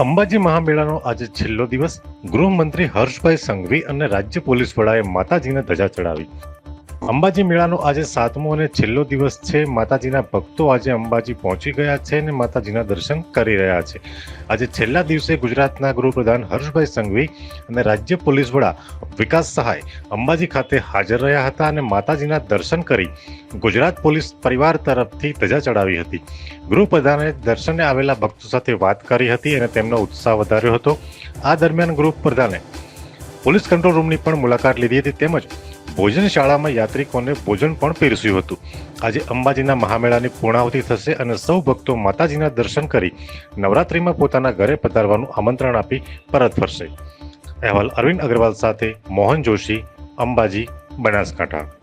અંબાજી મહામેળાનો આજે છેલ્લો દિવસ. ગૃહમંત્રી હર્ષભાઈ સંઘવી અને રાજ્ય પોલીસ વડાએ માતાજીને ધજા ચડાવી. અંબાજી મેળાનો આજે 7મો અને છેલ્લો દિવસ છે. માતાજીના ભક્તો આજે અંબાજી પહોંચી ગયા છે અને માતાજીના દર્શન કરી રહ્યા છે. આજે છેલ્લા દિવસે ગુજરાતના ગૃહપ્રધાન હર્ષભાઈ સંઘવી અને રાજ્ય પોલીસ વડા વિકાસ સહાય અંબાજી ખાતે હાજર રહ્યા હતા અને માતાજીના દર્શન કરી ગુજરાત પોલીસ પરિવાર તરફથી ધજા ચડાવી હતી. ગૃહપ્રધાને દર્શને આવેલા ભક્તો સાથે વાત કરી હતી અને તેમનો ઉત્સાહ વધાર્યો હતો. આ દરમિયાન ગૃહપ્રધાને પોલીસ કંટ્રોલ રૂમની પણ મુલાકાત લીધી હતી તેમજ ભોજનશાળામાં યાત્રિકોને ભોજન પણ પીરસ્યું હતું. આજે અંબાજીના મહામેળાની પૂર્ણાહુતિ થશે અને સૌ ભક્તો માતાજીના દર્શન કરી નવરાત્રિમાં પોતાના ઘરે પધારવાનું આમંત્રણ આપી પરત ફરશે. અહેવાલ અરવિંદ અગ્રવાલ સાથે મોહન જોશી, અંબાજી, બનાસકાંઠા.